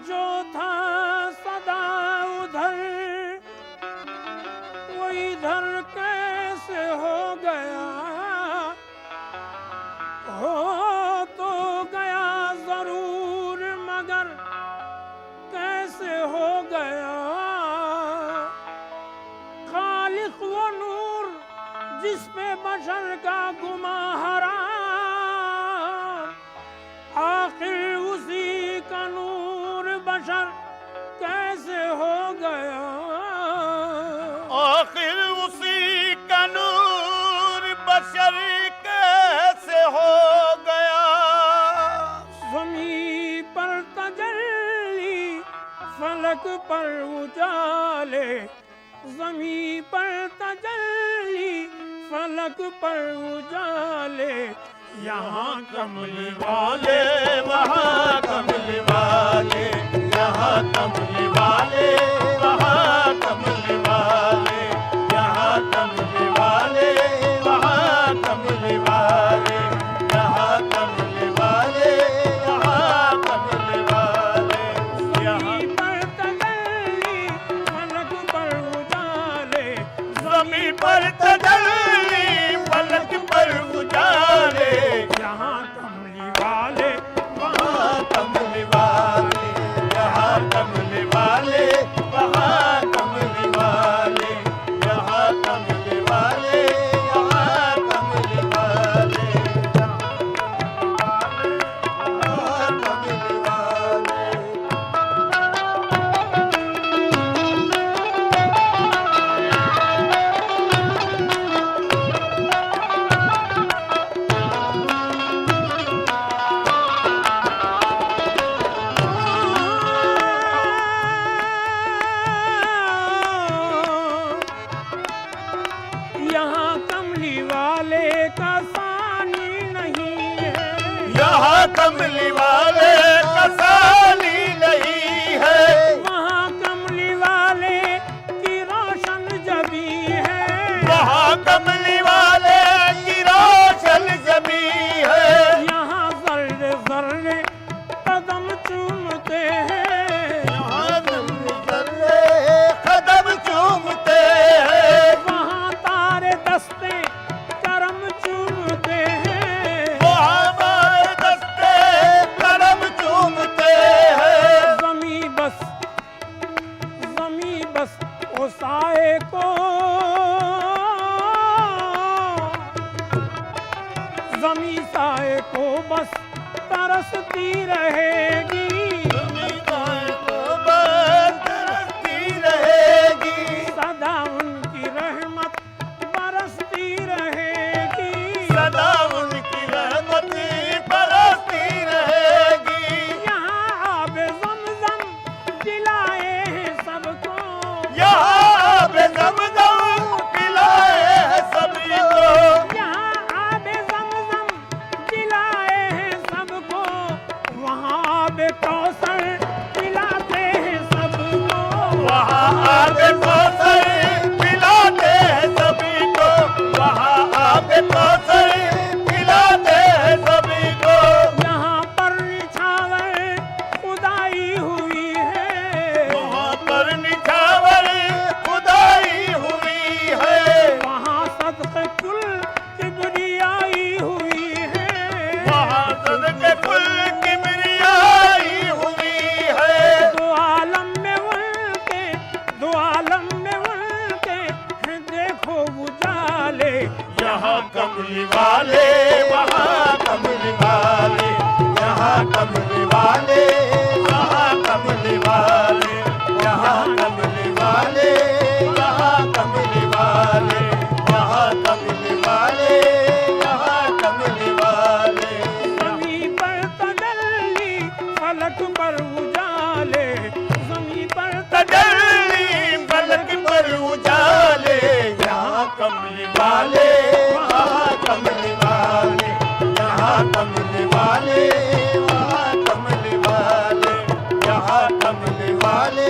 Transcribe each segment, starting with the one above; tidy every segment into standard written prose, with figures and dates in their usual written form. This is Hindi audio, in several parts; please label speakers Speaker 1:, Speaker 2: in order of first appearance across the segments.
Speaker 1: जो था सदा उधर वो इधर कैसे हो गया, हो तो गया जरूर मगर कैसे हो गया। खालिक वो नूर जिस पे बशर का गुमाह हराम, आखिर उसी का नूर बशर कैसे हो गया।
Speaker 2: आखिर उसी का नूर बशर कैसे हो गया।
Speaker 1: ज़मीं पर तजल्ली फलक पर उजाले, ज़मीं पर तजल्ली फलक पर उजाले।
Speaker 2: यहाँ कमली वाले वहाँ कमली वाले, यहाँ कमली वाले वहाँ कमली वाले, यहाँ कमली वाले वहाँ कमली वाले, यहाँ कमली वाले यहाँ कमली वाले।
Speaker 1: ज़मीं पर तजल्ली फलक पर उजाले,
Speaker 2: ज़मीं पर तजल्ली फलक पर उजाले।
Speaker 1: यहाँ कमली वाले
Speaker 2: वहाँ कमली वाले, यहाँ कमली वाले वहाँ कमली वाले, यहाँ कमली वाले यहाँ कमली वाले, यहाँ कमली वाले।
Speaker 1: यहाँ कमली वाले का सानी नहीं है,
Speaker 2: यहाँ कमली वाले का सानी नहीं है,
Speaker 1: वहाँ कमली वाले की रोशन जबी है,
Speaker 2: वहाँ कमली वाले की रोशन जमी है।
Speaker 1: यहाँ जर्रे जर्रे कदम चूमते हैं,
Speaker 2: यहाँ जर्रे कदम चूमते हैं,
Speaker 1: वहाँ तारे दस्ते करम चूमते हैं,
Speaker 2: वहाँ हमारे दस्ते करम चूमते हैं।
Speaker 1: ज़मीं बस ओ साए को, ज़मीं साए को बस तरसती रहेगी,
Speaker 2: ज़मींदार को बस तरसती रहेगी,
Speaker 1: सदा उनकी रहमत बरसती रहेगी।
Speaker 2: सदा उनकी रहमत बरसती रहेगी।
Speaker 1: यहाँ आबे ज़मज़म दिलाए हैं सबको,
Speaker 2: यहाँ आबे ज़मज़म पिलाए हैं सभी को,
Speaker 1: यहाँ आबे ज़मज़म दिलाए हैं सबको, वहाँ आबे कौसर पिलाते हैं सबको,
Speaker 2: वहाँ आबे कौसर पिलाते हैं सभी को, वहाँ आबे कौसर पिलाते हैं सभी को।
Speaker 1: यहाँ पर निछावर खुदाई हुई है,
Speaker 2: वहाँ पर निछावर खुदाई हुई है,
Speaker 1: वहाँ सदक़े कुल किबरियाई हुई है,
Speaker 2: वहाँ सदक़े कुल किबरियाई हुई है।
Speaker 1: दो आलम में उनके हैं देखो उजाले।
Speaker 2: यहाँ कमली वाले वहाँ कमली वाले, यहाँ कमली वाले वहाँ कमली वाले, यहाँ कमली वाले यहाँ कमली वाले, यहाँ कमली वाले यहाँ कमली वाले।
Speaker 1: ज़मीं पर तजल्ली फलक पर उजाले, ज़मीं पर
Speaker 2: तजल्ली फलक पर उजाले। यहाँ कमली वाले वहाँ कमली वाले, यहाँ कमली वाले वहाँ कमली वाले, यहाँ कमली वाले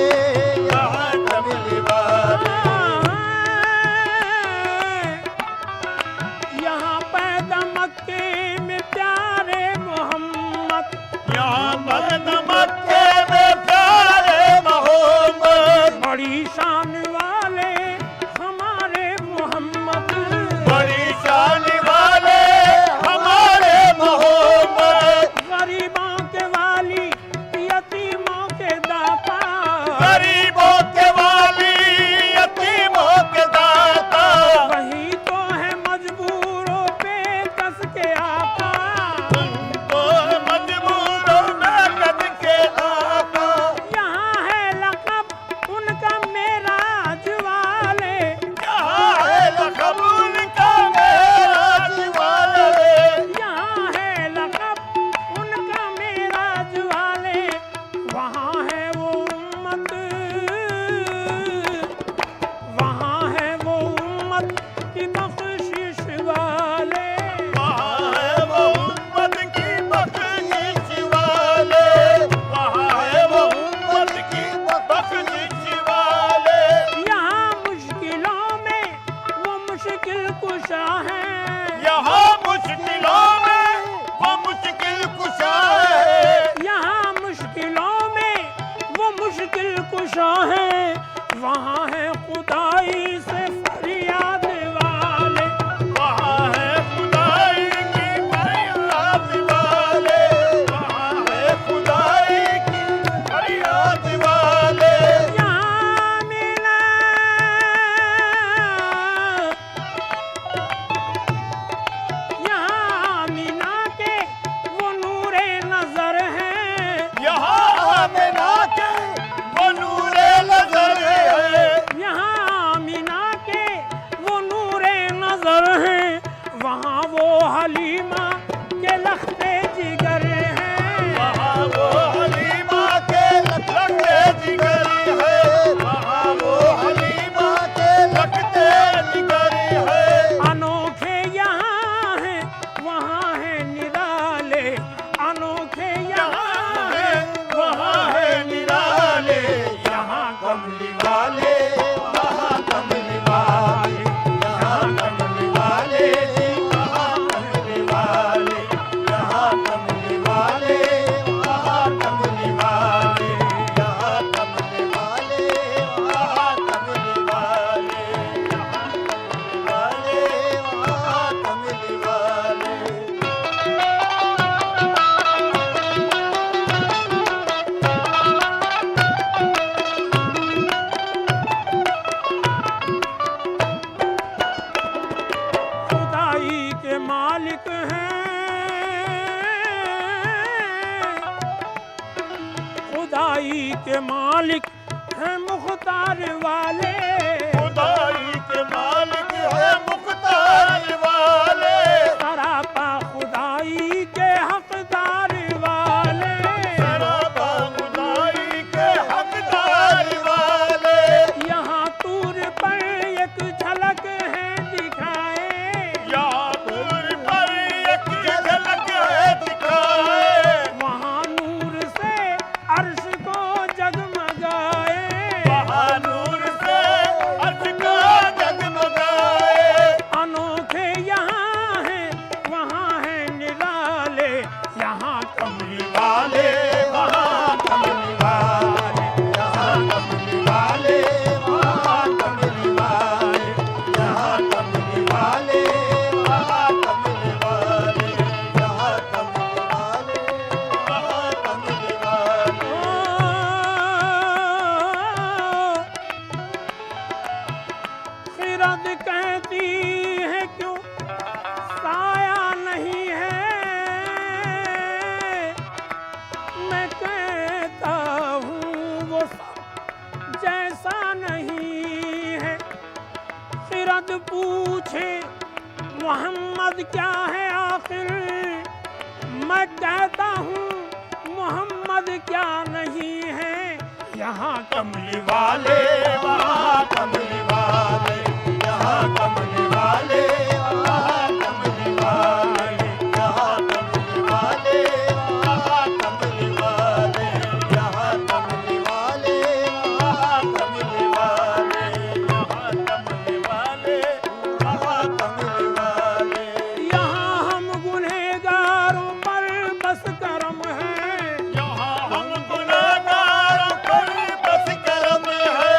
Speaker 2: यहाँ कमली वाले।
Speaker 1: यहाँ पैदा मक्के में प्यारे मोहम्मद,
Speaker 2: यहाँ पैदा मक्के में
Speaker 1: बड़ी शान वाले हमारे मोहम्मद,
Speaker 2: बड़ी शान वाले हमारे मोहम्मद,
Speaker 1: गरीबों के वाली यतीमों के दाता,
Speaker 2: गरीबों के वाली यतीमों के दाता,
Speaker 1: वही तो है मजबूरों पे कस के आका,
Speaker 2: तो मजबूरों में कद के आका।
Speaker 1: यहाँ है लक़ब उनका मेराज वाले,
Speaker 2: यहाँ है लक़ब उनका मेराज वाले,
Speaker 1: यहाँ है लक़ब उनका मेराज वाले, वहाँ है वो उम्मत, वहाँ है वो उम्मत की बख्शिश वाले,
Speaker 2: वहाँ है वो उम्मत की बख्शिश वाले, वहाँ है वो उम्मत की बख्शिश वाले।
Speaker 1: यहाँ मुश्किलों में वो मुश्किल कुशा है,
Speaker 2: यहाँ मुश्किलों में वो मुश्किल कुशा है,
Speaker 1: यहाँ मुश्किलों में वो मुश्किल कुशा है, वहाँ है खुदाई से फरियाद वाले,
Speaker 2: वहाँ है खुदाई की फरियाद वाले, वहाँ है खुदाई की फरियाद वाले।
Speaker 1: यहाँ मिला, यहाँ मीना के वो नूरे नजर है,
Speaker 2: यहाँ आमिना के वो नूरे नज़र है,
Speaker 1: यहाँ मीना के वो नूरे नजर है, वहाँ वो हलीमा के लखते जिगर है,
Speaker 2: वहाँ वो हलीमा के लगते जिगर है, वहाँ वो हलीमा के लगते जिगर है।
Speaker 1: अनोखे यहाँ हैं वहाँ है निराले, अनोखे यहाँ हैं
Speaker 2: वहाँ है निराले, यहाँ कमली वाले, वहाँ कमली वाले, यहाँ कमली वाले, वहाँ कमली वाले, यहाँ कमली वाले, वहाँ कमली वाले, यहाँ कमली वाले, वहाँ कमली वाले, यहाँ कमली वाले।
Speaker 1: खुदाई के मालिक हैं, खुदाई के मालिक हैं मुख्तार वाले,
Speaker 2: खुदाई के मालिक है मुख्तार वाले,
Speaker 1: सरापा खुदाई के हकदार वाले,
Speaker 2: सरापा खुदाई के हकदार वाले।
Speaker 1: यहाँ तूर पर एक झलक है दिखाए,
Speaker 2: यहाँ दूर पर एक झलक है दिखाए,
Speaker 1: वहाँ नूर से अर्श को जगमगाए,
Speaker 2: वहाँ नूर से अर्श का जगमगाए।
Speaker 1: अनोखे यहाँ हैं वहाँ है निराले, यहाँ
Speaker 2: कमली वाले, वहाँ कमली वाले, यहाँ कमली वाले, वहाँ कमली वाले, यहाँ कमली वाले, वहाँ कमली वाले, यहाँ कमली वाले, वहाँ कमली वाले।
Speaker 1: खिरद कहती है क्यों साया नहीं है, मैं कहता हूँ वो जैसा नहीं है, खिरद पूछे मोहम्मद क्या है आखिर, मैं कहता हूँ मोहम्मद क्या नहीं है, यहाँ
Speaker 2: कमली वाले, वहाँ कमली वाले, यहाँ कमली वाले, वहाँ कमली वाले, यहाँ कमली वाले, वहाँ कमली वाले, यहाँ कमली वाले, वहाँ कमली वाले, यहाँ कमली वाले, वहाँ कमली वाले।
Speaker 1: यहाँ हम गुनहगारों पर बस करम है,
Speaker 2: यहाँ हम गुनहगारों पर बस करम है,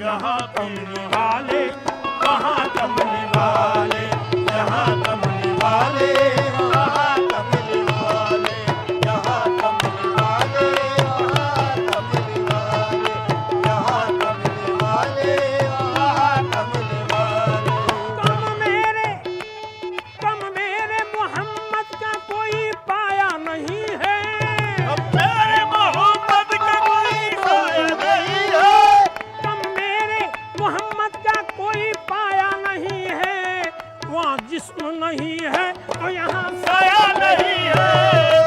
Speaker 2: यहाँ कमली वाले वहाँ कमली वाले यहाँ कमली वाले वहाँ कमली वाले यहाँ कमली वाले वहाँ कमली वाले यहाँ कमली वाले वहाँ कमली वाले
Speaker 1: कम मेरे मोहम्मद का कोई पाया नहीं है
Speaker 2: अब मेरे मोहम्मद का कोई पाया नहीं है
Speaker 1: कम मेरे मोहम्मद का कोई पाया नहीं है वहाँ जिस्म नहीं है और यहाँ
Speaker 2: साया नहीं है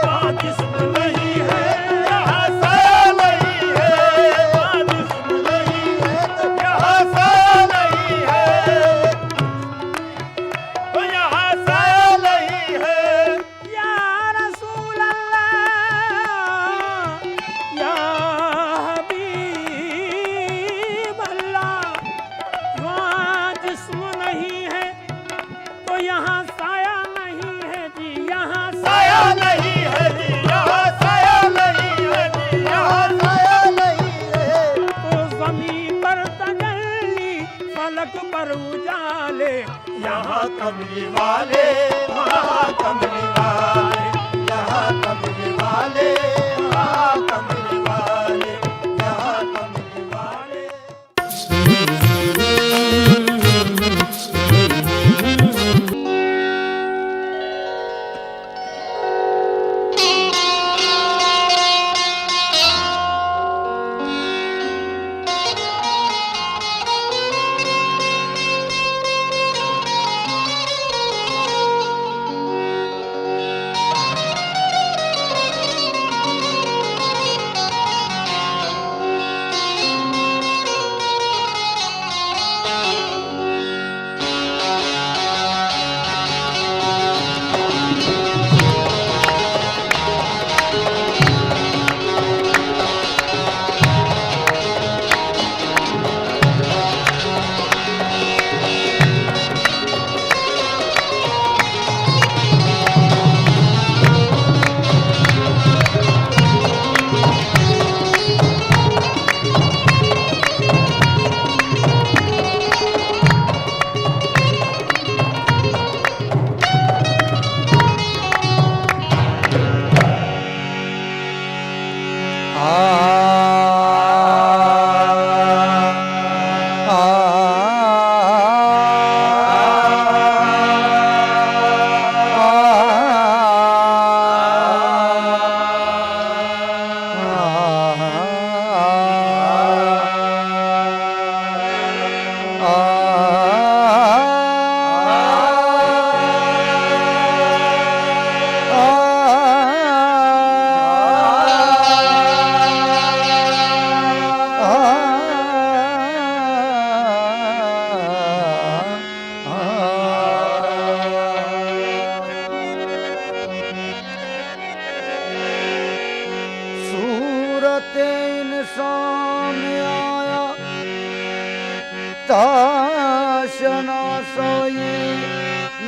Speaker 2: वहाँ जिस्म नहीं है यहाँ साया नहीं है वहाँ जिस्म नहीं है यहाँ साया नहीं है यहाँ साया नहीं है
Speaker 1: या रसूल अल्लाह या हबीब अल्लाह वहाँ जिस्म नहीं है तो यहाँ साया नहीं है जी यहाँ
Speaker 2: साया नहीं है जी यहाँ साया नहीं है जी यहाँ साया नहीं है
Speaker 1: तो ज़मीन पर तजल्ली फलक पर उजाले
Speaker 2: यहाँ कमली वाले वहाँ कमली वाले यहाँ कमली वाले वहाँ कमली वाले यहाँ कमली वाले
Speaker 3: ताशना सोई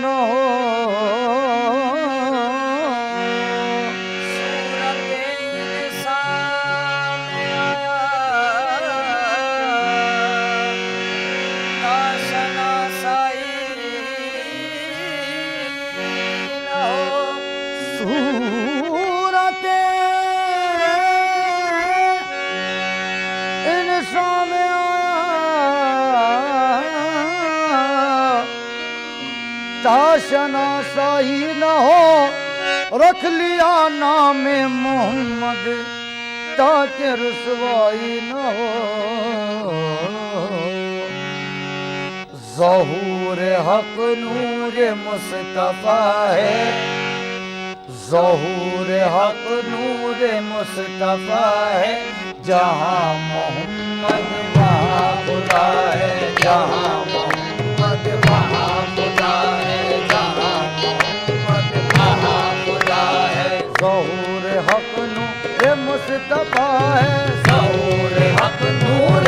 Speaker 3: न हो सूरत इंसान आया ताशना सोई न हो सूरत इंसान ताशना सही न हो रख लिया नाम मोहम्मद ताकि रुसवाई न हो ज़हूर हक नूर मुस्तफा है ज़हूर हक नूर मुस्तफा है जहाँ मोहम्मद वहाँ खुदा है जहाँ मोहम्मद वहाँ खुदा है जहाँ मोहम्मद वहाँ खुदा है ज़हूर हक नूर मुस्तफा है ज़हूर हक नूर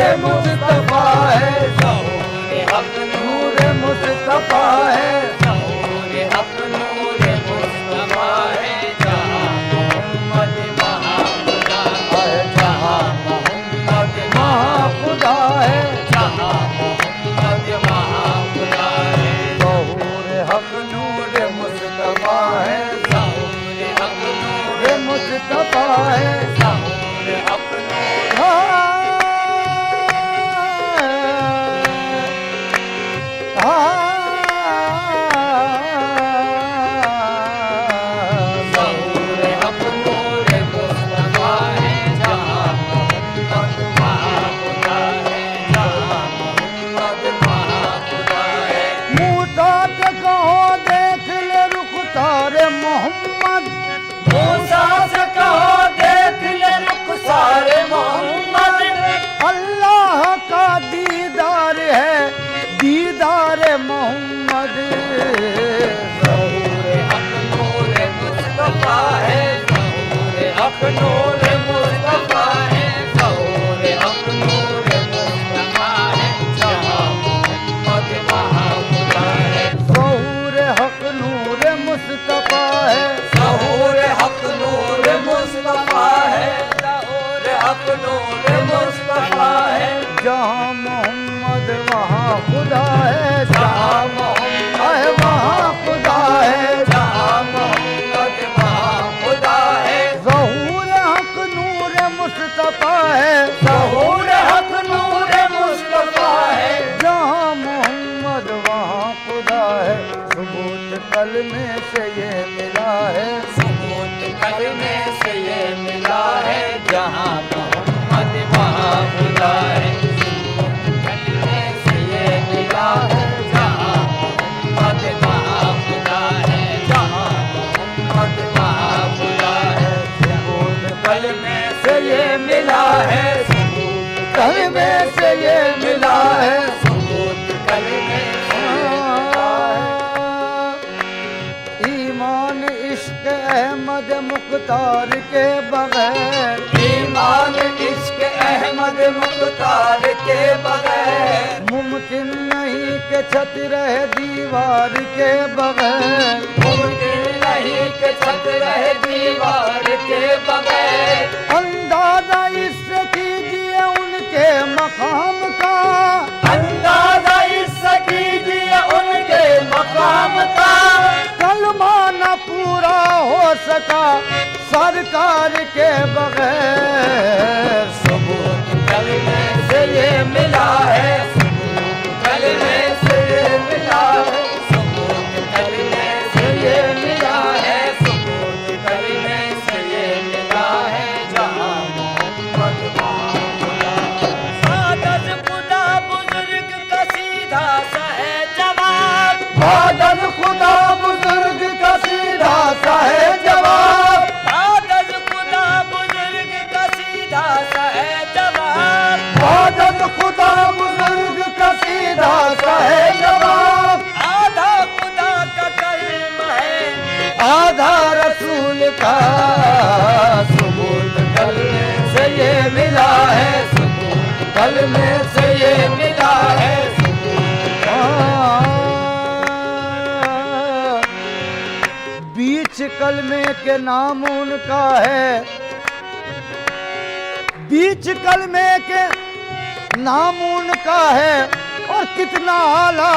Speaker 3: हक नूर मुस्तफा है, ज़हूर हक नूर मुस्तफा है, जहाँ मोहम्मद वहाँ खुदा है। ज़हूर हक नूर मुस्तफा है, ज़हूर हक नूर मुस्तफा है, ज़हूर हक नूर मुस्तफा है, जहाँ मोहम्मद वहाँ खुदा है, जहाँ मोहम्मद वहाँ खुदा है, जहाँ मोहम्मद वहाँ खुदा है। ज़हूर हक नूर मुस्तफा है, ज़हूर हक नूर मुस्तफा है, जहाँ मोहम्मद वहाँ खुदा है। सबूत कलमे से ये मिला है, सबूत कलमे से ये मिला है, जहाँ मोहम्मद वहाँ खुदा है। सबूत कलमे से ये मिला है, जहाँ मोहम्मद वहाँ खुदा है, जहाँ मोहम्मद वहाँ खुदा है। सबूत कलमे से ये मिला है, सबूत कलमे से ये मिला है, सबूत कलमे से ये मिला है। ईमान इश्क अहमद मुख्तार के बगैर, ईमान इश्क अहमद मुख्तार के बगैर, मुमकिन नहीं कि छत रहे दीवार के बगैर, मुमकिन नहीं कि छत रहे दीवार के बगैर। अंदाजा इससे कीजिए उनके मकाम का, अंदाजा इससे कीजिए उनके मकाम का। कलमा न पूरा हो सका सरकार के बगैर, सबूत कलमे से ये मिला है, सबूत कलमे से ये मिला है, सबूत कलमे से ये मिला है, सबूत कलमे से ये मिला है, जहाँ मोहम्मद वहाँ खुदा। सादत खुदा बुजुर्ग का सीधा सा है जवाब, सादत खुदा बुजुर्ग का सीधा सा है जवाब, सादत खुदा बुजुर्ग का सीधा सा है जवाब, सादत खुदा बुजुर्ग का सीधा सा है जवाब। आधा खुदा का कलमा है, आधा रसूल का, सबूत कलमे से ये मिला है, सबूत कलमे से ये मिला है, बीच कलमे के नाम उनका है, बीच कलमे के नाम उनका है, और कितना आला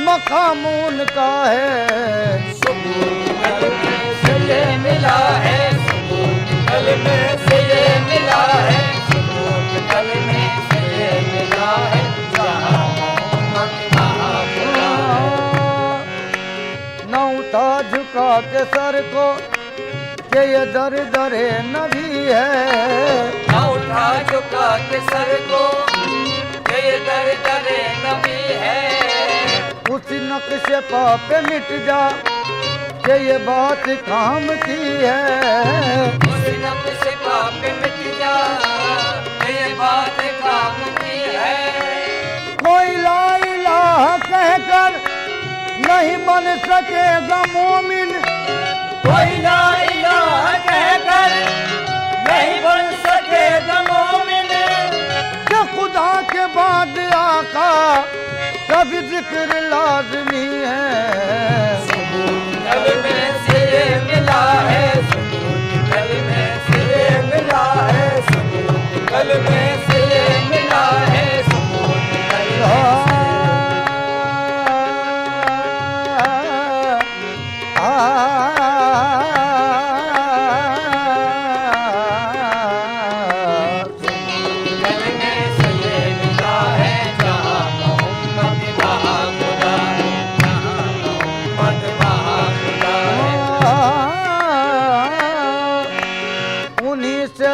Speaker 3: मकाम उनका है। सबूत कलमे से ये मिला है, सबूत कलमे से ये मिला है, सबूत कलमे से ये मिला है, जहाँ मोहम्मद वहाँ खुदा है। न उठा झुका के सर को कि ये दर दरे नबी है, न उठा झुका के सर को कि ये दर दरे नबी है। उस नक्शे पे मिट जा कि ये बात काम की है, उस नक्शे पे मिट जा कि ये बात काम की है। कोई ला इलाहा कहकर नहीं बन सकेगा मोमिन, कोई ला इलाहा कहकर नहीं बन सकेगा मोमिन, कि खुदा के बाद आका कभी जिक्र लाजमी है। सबूत कलमे से ये मिला है, सबूत कलमे से ये मिला है, सबूत कलमे से ये मिला है, सबूत कलमे से।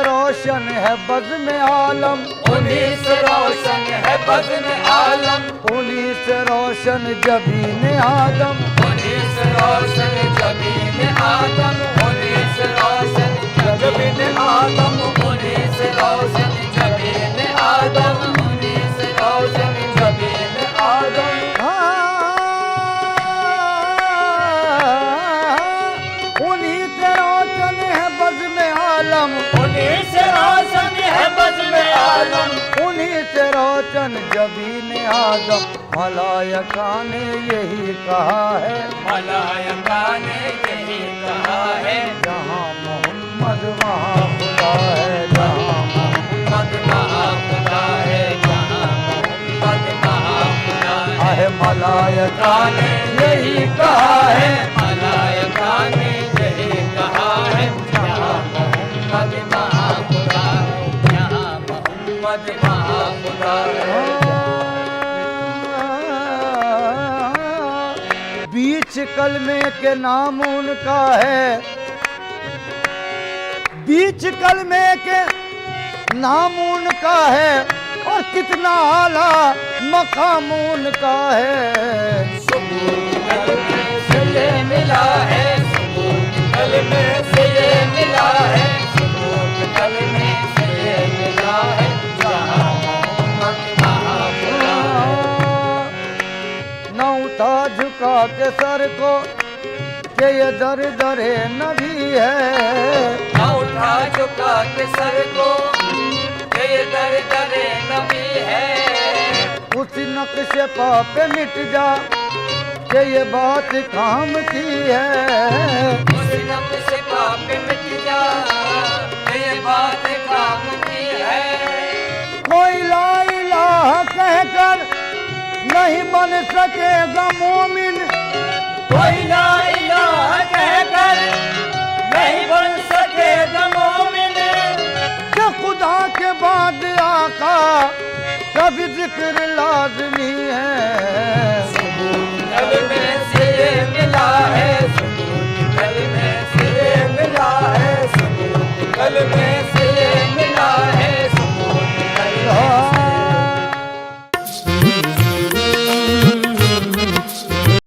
Speaker 3: रोशन है बज़्म आलम, उन्हीं से रोशन है बज़्म आलम, उन्हीं से रोशन जबीन आदम, उन्हीं से रोशन जबीन आदम, उन्हीं से रोशन जबीन आदम, उन्हीं से रोशन जबीन आदम, उन्हीं से रोशन जबीन आदम। उन्हीं से रोशन है बज़्म आलम, वचन जबीन आदम मलाइका ने यही कहा है,
Speaker 2: मलाइका ने यही कहा है,
Speaker 3: जहाँ मोहम्मद वहाँ खुदा है, जहाँ
Speaker 2: मोहम्मद वहाँ खुदा है, जहाँ मोहम्मद वहाँ खुदा है।
Speaker 3: है मलाइका ने यही कहा है,
Speaker 2: मलाइका ने यही कहा है, जहाँ मोहम्मद वहाँ खुदा है, जहाँ मोहम्मद वहाँ खुदा है।
Speaker 3: बीच कलमे के नाम उनका है, बीच कलमे के नाम उनका है, और कितना आला मकाम उनका है।
Speaker 2: सबूत कलमे से ये मिला है, सबूत कलमे से ये मिला है, सबूत कलमे से ये मिला है, जहाँ मोहम्मद वहाँ खुदा है।
Speaker 3: न उठा झुका के सर को कि ये दर दरे नबी है,
Speaker 2: न उठा झुका के सर को ये दर दरे नबी है।
Speaker 3: उस नक्शे पे मिट जा कि ये बात काम की है।
Speaker 2: उस नक्शे पे मिट जा ये बात काम की है।
Speaker 3: कोई ला इलाहा कहकर नहीं बन सकेगा मोमिन,
Speaker 2: कोई ला इलाहा कहकर नहीं बन सकेगा मोमिन।
Speaker 3: कि खुदा के बाद आका कभी जिक्र लाजमी है।
Speaker 2: सबूत कलमे से ये मिला है, सबूत कलमे से ये मिला है, सबूत कलमे